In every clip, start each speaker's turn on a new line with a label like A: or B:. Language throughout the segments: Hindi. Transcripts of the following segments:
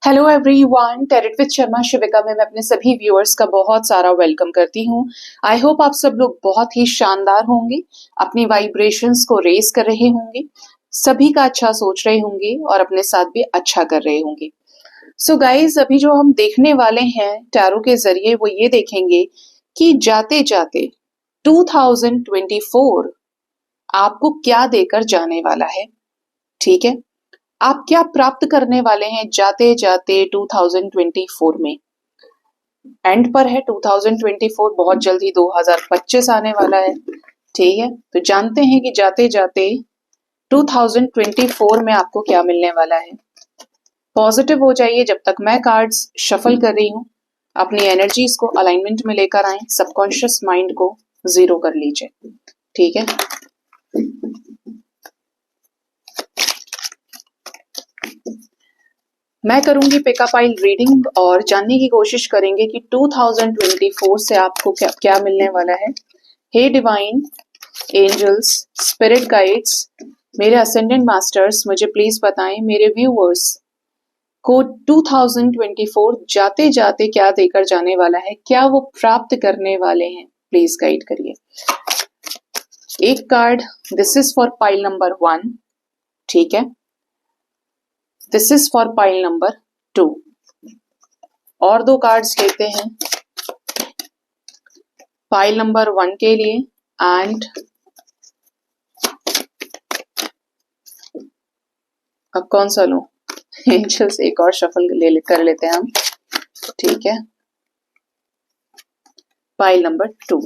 A: Hello everyone, tarot with Sharma Shivika में मैं अपने सभी व्यूअर्स का बहुत सारा वेलकम करती हूँ। आई होप आप सब लोग बहुत ही शानदार होंगे, अपनी वाइब्रेशंस को रेज कर रहे होंगे, सभी का अच्छा सोच रहे होंगे और अपने साथ भी अच्छा कर रहे होंगे। सो गाइज, अभी जो हम देखने वाले हैं टैरो के जरिए वो ये देखेंगे कि जाते जाते 2024 आपको क्या देकर जाने वाला है। ठीक है, आप क्या प्राप्त करने वाले हैं जाते जाते 2024 में। एंड पर है 2024, बहुत जल्दी 2025 आने वाला है। ठीक है, तो जानते हैं कि जाते जाते 2024 में आपको क्या मिलने वाला है। पॉजिटिव हो जाइए जब तक मैं कार्ड्स शफल कर रही हूँ, अपनी एनर्जीज को अलाइनमेंट में लेकर आए, सबकॉन्शियस माइंड को जीरो कर लीजिए। ठीक है, मैं करूंगी पिकअपाइल रीडिंग और जानने की कोशिश करेंगे कि 2024 से आपको क्या क्या मिलने वाला है। हे डिवाइन एंजल्स, स्पिरिट गाइड्स, मेरे असेंडेंट मास्टर्स, मुझे प्लीज बताएं मेरे व्यूअर्स को 2024 जाते जाते क्या देकर जाने वाला है, क्या वो प्राप्त करने वाले हैं। प्लीज गाइड करिए। एक card, this is for pile number 1। ठीक है, this is for pile number 2। और दो कार्ड्स लेते हैं पाइल नंबर 1 के लिए। एंड अब कौन सा लूं? एंजल्स, एक और शफल कर लेते हैं हम। ठीक है, पाइल नंबर 2।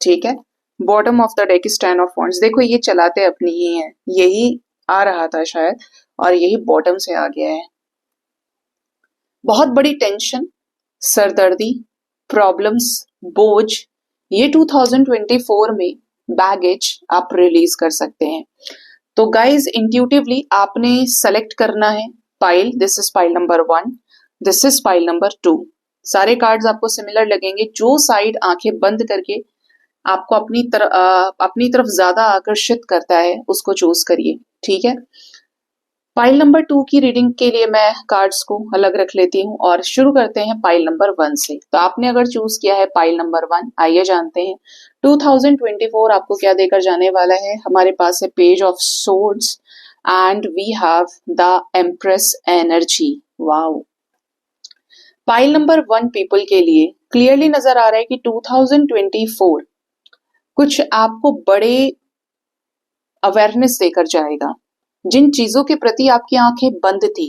A: ठीक है, bottom of the deck is 10 of wands. देखो, ये चलाते अपनी ही है, यही आ रहा था शायद और यही बॉटम से आ गया है। बहुत बड़ी टेंशन, सरदर्दी, प्रॉब्लम्स, बोझ, ये 2024 में बैगेज आप रिलीज कर सकते हैं। तो गाइज, इंट्यूटिवली आपने सेलेक्ट करना है pile. This is pile number 1, this is pile number 2। सारे कार्ड्स आपको सिमिलर लगेंगे। जो साइड आंखें बंद करके आपको अपनी तरफ ज्यादा आकर्षित करता है उसको चूज करिए। ठीक है, पाइल नंबर 2 की रीडिंग के लिए मैं कार्ड्स को अलग रख लेती हूँ और शुरू करते हैं पाइल नंबर 1 से। तो आपने अगर चूज किया है पाइल नंबर 1, आइए जानते हैं 2024 आपको क्या देकर जाने वाला है। हमारे पास है page of swords and we have the empress energy. Wow, pile number 1 people के लिए क्लियरली नजर आ रहा है कि 2024 कुछ आपको बड़े अवेयरनेस देकर जाएगा। जिन चीजों के प्रति आपकी आंखें बंद थी,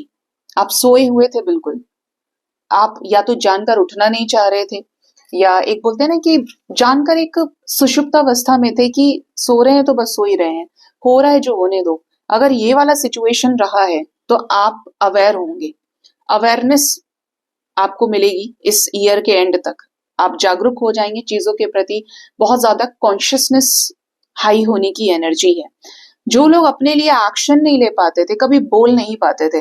A: आप सोए हुए थे बिल्कुल, आप या तो जानकर उठना नहीं चाह रहे थे, या एक बोलते हैं ना कि जानकर एक सुषुप्तावस्था में थे कि सो रहे हैं तो बस सो ही रहे हैं, हो रहा है जो होने दो। अगर ये वाला सिचुएशन रहा है तो आप अवेयर होंगे, अवेयरनेस आपको मिलेगी इस ईयर के एंड तक। आप जागरूक हो जाएंगे चीजों के प्रति, बहुत ज्यादा कॉन्शियसनेस हाई होने की एनर्जी है। जो लोग अपने लिए एक्शन नहीं ले पाते थे, कभी बोल नहीं पाते थे,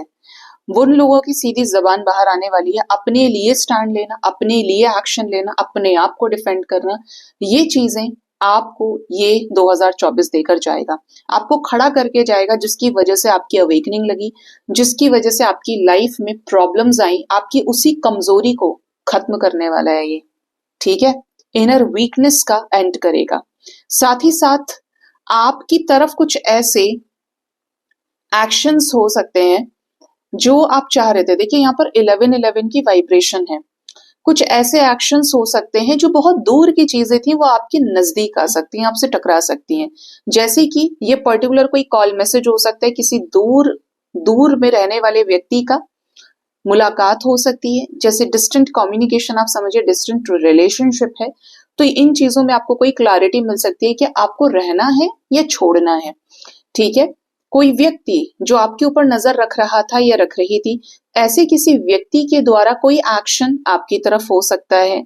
A: उन लोगों की सीधी जबान बाहर आने वाली है। अपने लिए स्टैंड लेना, अपने लिए एक्शन लेना, अपने आप को डिफेंड करना, ये चीजें आपको ये 2024 देकर जाएगा, आपको खड़ा करके जाएगा। जिसकी वजह से आपकी अवेकनिंग लगी, जिसकी वजह से आपकी लाइफ में प्रॉब्लम्स आई, आपकी उसी कमजोरी को खत्म करने वाला है ये। ठीक है, इनर वीकनेस का एंड करेगा। साथ ही साथ आपकी तरफ कुछ ऐसे एक्शंस हो सकते हैं जो आप चाह रहे थे। देखिए, यहाँ पर 11-11 की वाइब्रेशन है। कुछ ऐसे एक्शंस हो सकते हैं जो बहुत दूर की चीजें थी, वो आपके नजदीक आ सकती हैं, आपसे टकरा सकती हैं। जैसे कि ये पर्टिकुलर कोई कॉल मैसेज हो सकता है, किसी दूर दूर में रहने वाले व्यक्ति का मुलाकात हो सकती है। जैसे डिस्टेंट कम्युनिकेशन, आप समझिए डिस्टेंट रिलेशनशिप है। तो इन चीजों में आपको कोई क्लैरिटी मिल सकती है कि आपको रहना है या छोड़ना है। ठीक है, कोई व्यक्ति जो आपके ऊपर नजर रख रहा था या रख रही थी, ऐसे किसी व्यक्ति के द्वारा कोई एक्शन आपकी तरफ हो सकता है।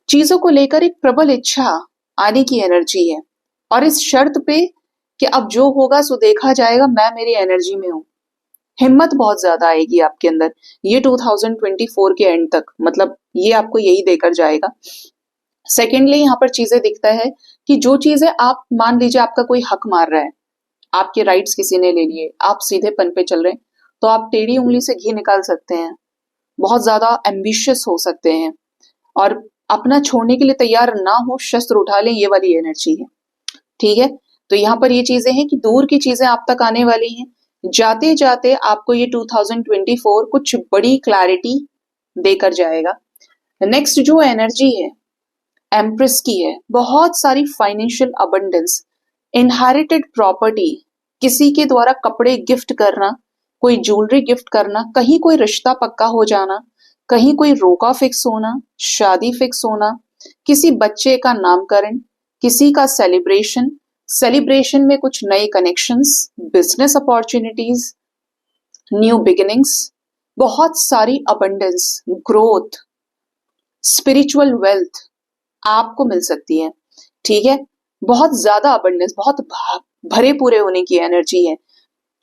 A: चीजों को लेकर एक प्रबल इच्छा आने की एनर्जी है, और इस शर्त पे कि अब जो होगा सो देखा जाएगा, मैं मेरी एनर्जी में हूं। हिम्मत बहुत ज्यादा आएगी आपके अंदर ये 2024 के एंड तक, मतलब ये आपको यही देकर जाएगा। सेकेंडली, यहाँ पर चीजें दिखता है कि जो चीजें आप मान लीजिए आपका कोई हक मार रहा है, आपके राइट्स किसी ने ले लिए, आप सीधे पन पे चल रहे हैं, तो आप टेढ़ी उंगली से घी निकाल सकते हैं, बहुत ज्यादा एम्बिशियस हो सकते हैं और अपना छोड़ने के लिए तैयार ना हो, शस्त्र उठा लें, ये वाली एनर्जी है। ठीक है, तो यहाँ पर ये चीजें हैं कि दूर की चीजें आप तक आने वाली हैं। जाते जाते आपको ये 2024 कुछ बड़ी क्लैरिटी देकर जाएगा। नेक्स्ट जो एनर्जी है एम्प्रेस की है, बहुत सारी फाइनेंशियल अबंडेंस, इनहेरिटेड प्रॉपर्टी, किसी के द्वारा कपड़े गिफ्ट करना, कोई ज्वेलरी गिफ्ट करना, कहीं कोई रिश्ता पक्का हो जाना, कहीं कोई रोका फिक्स होना, शादी फिक्स होना, किसी बच्चे का नामकरण, किसी का सेलिब्रेशन, सेलिब्रेशन में कुछ नए connections, business opportunities, new beginnings, बहुत सारी अबंडेंस, ग्रोथ, स्पिरिचुअल वेल्थ आपको मिल सकती है। ठीक है, बहुत ज्यादा अबंडेंस, बहुत भरे पूरे होने की एनर्जी है।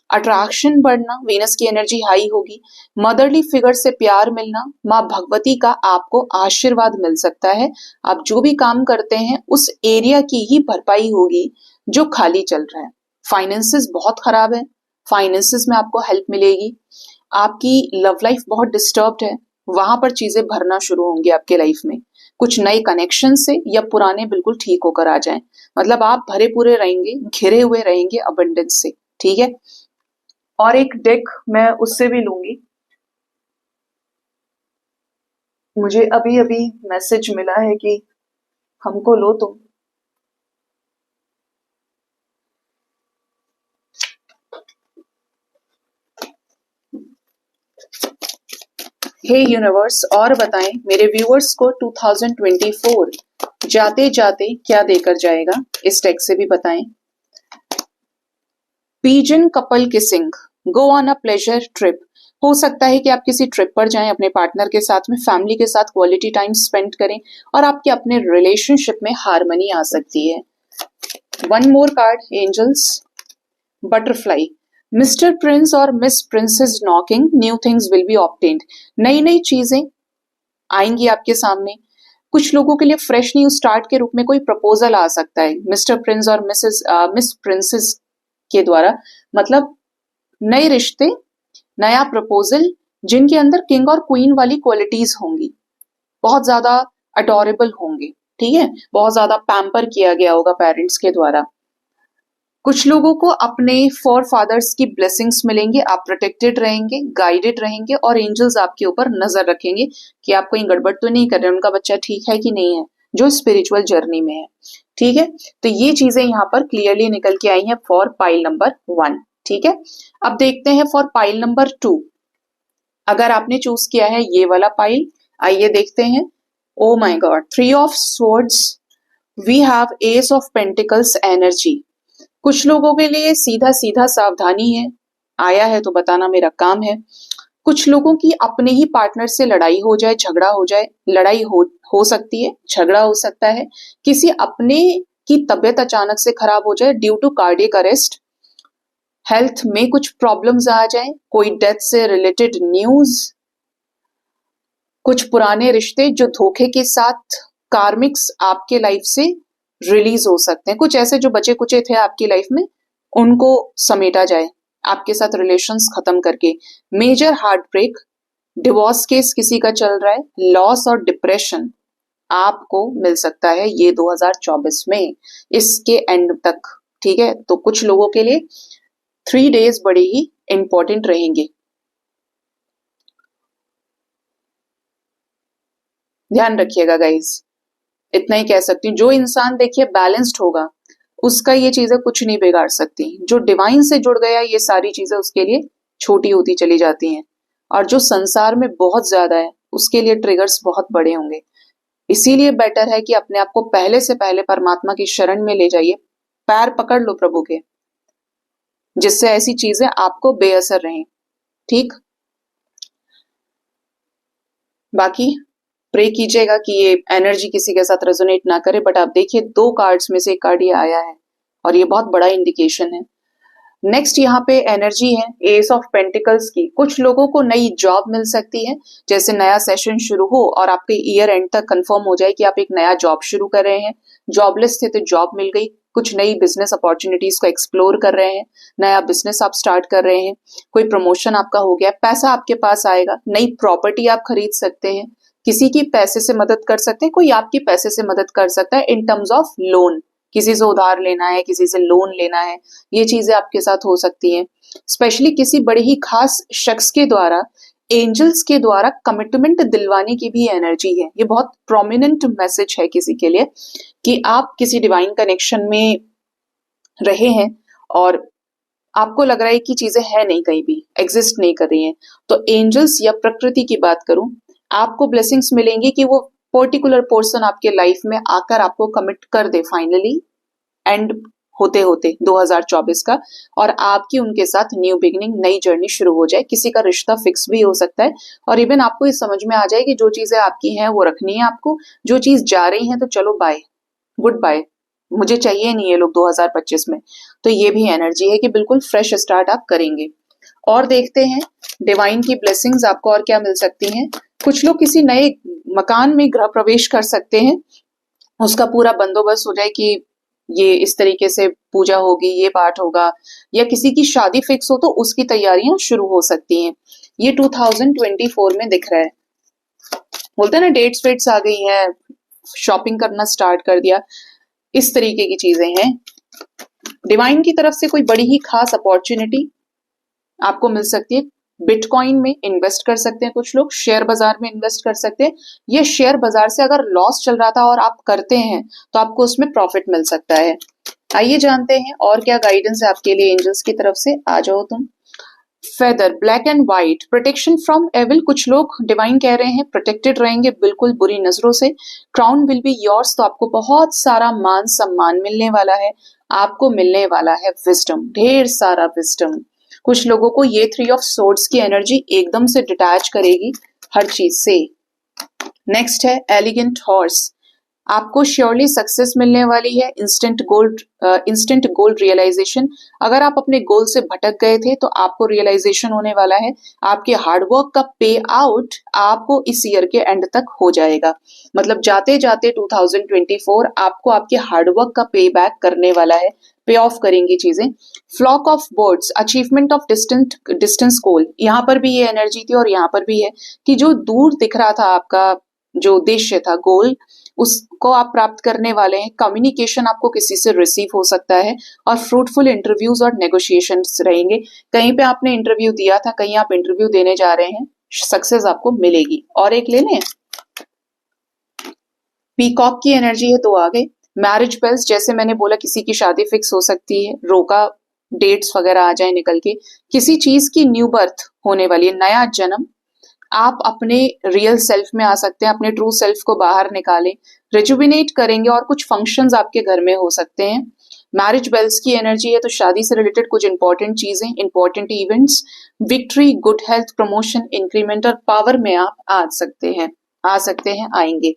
A: अट्रैक्शन बढ़ना, वीनस की एनर्जी हाई होगी। मदरली फिगर से प्यार मिलना, माँ भगवती का आपको आशीर्वाद मिल सकता है। आप जो भी काम करते हैं उस एरिया की ही भरपाई होगी जो खाली चल रहा है। फाइनेंसेस बहुत खराब है, फाइनेंसेस में आपको हेल्प मिलेगी। आपकी लव लाइफ बहुत डिस्टर्ब्ड है, वहां पर चीजें भरना शुरू होंगी आपके लाइफ में, कुछ नए कनेक्शन से या पुराने बिल्कुल ठीक होकर आ जाएं। मतलब आप भरे पूरे रहेंगे, घिरे हुए रहेंगे अबंडेंस से। ठीक है, और एक डेक मैं उससे भी लूंगी। मुझे अभी अभी मैसेज मिला है कि हमको लो तुम। हे यूनिवर्स, और बताएं मेरे व्यूअर्स को 2024 जाते जाते क्या देकर जाएगा, इस डेक से भी बताएं। Pigeon couple kissing, go on a pleasure trip. हो सकता है कि आप किसी ट्रिप पर जाएं अपने पार्टनर के साथ में, फैमिली के साथ क्वालिटी टाइम स्पेंड करें और आपके अपने रिलेशनशिप में हार्मनी आ सकती है। One more card, angels, butterfly, mister prince और miss princess knocking, new things will be obtained. नई नई चीजें आएंगी आपके सामने। कुछ लोगों के लिए फ्रेश न्यू स्टार्ट के रूप में कोई प्रपोजल आ सकता है मिस्टर प्रिंस और मिस प्रिंसेस के द्वारा। मतलब नए रिश्ते, नया प्रपोजल जिनके अंदर किंग और क्वीन वाली क्वालिटीज होंगी, बहुत ज्यादा अडोरेबल होंगे। ठीक है, बहुत ज्यादा पैम्पर किया गया होगा पेरेंट्स के द्वारा। कुछ लोगों को अपने फोर फादर्स की ब्लेसिंग्स मिलेंगे, आप प्रोटेक्टेड रहेंगे, गाइडेड रहेंगे और एंजल्स आपके ऊपर नजर रखेंगे कि आप कहीं गड़बड़ तो नहीं कर रहे, उनका बच्चा ठीक है कि नहीं है, जो स्पिरिचुअल जर्नी में है। ठीक है, तो ये चीजें यहाँ पर क्लियरली निकल के आई हैं फॉर पाइल नंबर 1। ठीक है, अब देखते हैं फॉर पाइल नंबर 2। अगर आपने चूज किया है ये वाला पाइल, आइए देखते हैं। Oh my god, 3 of swords, we have ace of pentacles energy. कुछ लोगों के लिए सीधा सीधा सावधानी है, आया है तो बताना मेरा काम है। कुछ लोगों की अपने ही पार्टनर से लड़ाई हो जाए, झगड़ा हो जाए, लड़ाई हो सकती है, झगड़ा हो सकता है। किसी अपने की तबीयत अचानक से खराब हो जाए due to cardiac arrest, health में कुछ प्रॉब्लम्स आ जाए, कोई डेथ से रिलेटेड न्यूज, कुछ पुराने रिश्ते जो धोखे के साथ कार्मिक्स आपके लाइफ से रिलीज हो सकते हैं। कुछ ऐसे जो बचे कुचे थे आपकी लाइफ में, उनको समेटा जाए आपके साथ रिलेशंस खत्म करके। Major heartbreak, divorce case किसी का चल रहा है, लॉस और डिप्रेशन आपको मिल सकता है ये 2024 में, इसके एंड तक। ठीक है, तो कुछ लोगों के लिए 3 डेज बड़े ही इंपॉर्टेंट रहेंगे, ध्यान रखिएगा गाइज। इतना ही कह सकती हूँ, जो इंसान देखिए बैलेंस्ड होगा उसका ये चीजें कुछ नहीं बिगाड़ सकती। जो डिवाइन से जुड़ गया ये सारी चीजें उसके लिए छोटी होती चली जाती हैं, और जो संसार में बहुत ज्यादा है उसके लिए ट्रिगर्स बहुत बड़े होंगे। इसीलिए बेटर है कि अपने आप को पहले से पहले परमात्मा की शरण में ले जाइए, पैर पकड़ लो प्रभु के, जिससे ऐसी चीजें आपको बेअसर रहें। ठीक, बाकी प्रे कीजिएगा कि ये एनर्जी किसी के साथ रेजोनेट ना करे। बट आप देखिए 2 कार्ड्स में से एक कार्ड ये आया है और ये बहुत बड़ा इंडिकेशन है। नेक्स्ट यहाँ पे एनर्जी है एस ऑफ पेंटिकल्स की। कुछ लोगों को नई जॉब मिल सकती है, जैसे नया सेशन शुरू हो और आपके ईयर एंड तक कंफर्म हो जाए कि आप एक नया जॉब शुरू कर रहे हैं। जॉबलेस थे तो जॉब मिल गई, कुछ नई बिजनेस अपॉर्चुनिटीज को एक्सप्लोर कर रहे हैं, नया बिजनेस आप स्टार्ट कर रहे हैं, कोई प्रमोशन आपका हो गया, पैसा आपके पास आएगा, नई प्रॉपर्टी आप खरीद सकते हैं, किसी की पैसे से मदद कर सकते हैं, कोई आपकी पैसे से मदद कर सकता है इन टर्म्स ऑफ लोन, किसी से उधार लेना है, किसी से लोन लेना है, ये चीजें आपके साथ हो सकती हैं। स्पेशली किसी बड़े ही खास शख्स के द्वारा, एंजल्स के द्वारा कमिटमेंट दिलवाने की भी एनर्जी है। ये बहुत प्रोमिनेंट मैसेज है किसी के लिए कि आप किसी डिवाइन कनेक्शन में रहे हैं और आपको लग रहा है कि चीजें है नहीं, कहीं भी एग्जिस्ट नहीं कर रही हैं, तो एंजल्स या प्रकृति की बात करूं, आपको ब्लेसिंग्स मिलेंगी कि वो पर्टिकुलर पर्सन आपके लाइफ में आकर आपको कमिट कर दे फाइनली, एंड होते होते 2024 का, और आपकी उनके साथ न्यू बिगिनिंग, नई जर्नी शुरू हो जाए। किसी का रिश्ता फिक्स भी हो सकता है, और इवन आपको ये समझ में आ जाए कि जो चीजें आपकी हैं वो रखनी है आपको, जो चीज जा रही है तो चलो बाय, गुड बाय, मुझे चाहिए नहीं ये लोग 2025 में। तो ये भी एनर्जी है कि बिल्कुल फ्रेश स्टार्ट आप करेंगे। और देखते हैं डिवाइन की ब्लेसिंग्स आपको और क्या मिल सकती हैं। कुछ लोग किसी नए मकान में गृह प्रवेश कर सकते हैं, उसका पूरा बंदोबस्त हो जाए कि ये इस तरीके से पूजा होगी, ये पाठ होगा, या किसी की शादी फिक्स हो तो उसकी तैयारियां शुरू हो सकती हैं। ये 2024 में दिख रहा है। बोलते हैं ना डेट्स वेट्स आ गई है, शॉपिंग करना स्टार्ट कर दिया, इस तरीके की चीजें हैं। डिवाइन की तरफ से कोई बड़ी ही खास अपॉर्चुनिटी आपको मिल सकती है। बिटकॉइन में इन्वेस्ट कर सकते हैं कुछ लोग, शेयर बाजार में इन्वेस्ट कर सकते हैं। ये शेयर बाजार से अगर लॉस चल रहा था और आप करते हैं तो आपको उसमें प्रॉफिट मिल सकता है। आइए जानते हैं और क्या गाइडेंस है आपके लिए एंजल्स की तरफ से। आ जाओ तुम। Feather, black and white, protection from evil. कुछ लोग डिवाइन कह रहे हैं प्रोटेक्टेड रहेंगे बिल्कुल बुरी नजरों से। क्राउन विल बी योर्स, तो आपको बहुत सारा मान सम्मान मिलने वाला है। आपको मिलने वाला है विजडम, ढेर सारा विजडम। कुछ लोगों को ये 3 ऑफ सोर्ड्स की एनर्जी एकदम से डिटैच करेगी हर चीज से। नेक्स्ट है एलिगेंट हॉर्स, आपको श्योरली सक्सेस मिलने वाली है। इंस्टेंट गोल्ड रियलाइजेशन, अगर आप अपने गोल से भटक गए थे तो आपको रियलाइजेशन होने वाला है। आपके हार्डवर्क का पे आउट आपको इस ईयर के एंड तक हो जाएगा। मतलब जाते जाते 2024 आपको आपके हार्डवर्क का पे बैक करने वाला है, पे ऑफ करेंगी चीजें। Flock of birds, achievement of distance goal, यहाँ पर भी ये एनर्जी थी और यहाँ पर भी है कि जो दूर दिख रहा था आपका जो उद्देश्य था, गोल, उसको आप प्राप्त करने वाले हैं। कम्युनिकेशन आपको किसी से रिसीव हो सकता है और फ्रूटफुल इंटरव्यूज और नेगोशिएशंस रहेंगे। कहीं पे आपने इंटरव्यू दिया था, कहीं आप इंटरव्यू देने जा रहे हैं, सक्सेस आपको मिलेगी। और एक ले लें, पीकॉक की एनर्जी है, 2 आ गए। मैरिज बेल्स, जैसे मैंने बोला किसी की शादी फिक्स हो सकती है, रोका डेट्स वगैरह आ जाए निकल के, किसी चीज की न्यू बर्थ होने वाली है, नया जन्म। आप अपने रियल सेल्फ में आ सकते हैं, अपने ट्रू सेल्फ को बाहर निकालें, रिजुविनेट करेंगे और कुछ फंक्शंस आपके घर में हो सकते हैं। मैरिज बेल्स की एनर्जी है तो शादी से रिलेटेड कुछ इंपॉर्टेंट चीजें, important events, victory, good health, promotion, increment और पावर में आप आ सकते हैं, आएंगे।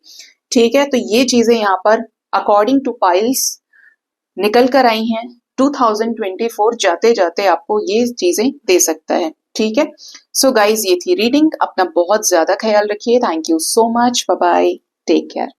A: ठीक है, तो ये चीजें यहाँ पर अकॉर्डिंग टू पाइल्स निकल कर आई हैं। 2024 जाते जाते आपको ये चीजें दे सकता है। ठीक है, सो गाइज ये थी रीडिंग। अपना बहुत ज्यादा ख्याल रखिए। Thank you so much, bye bye, take care.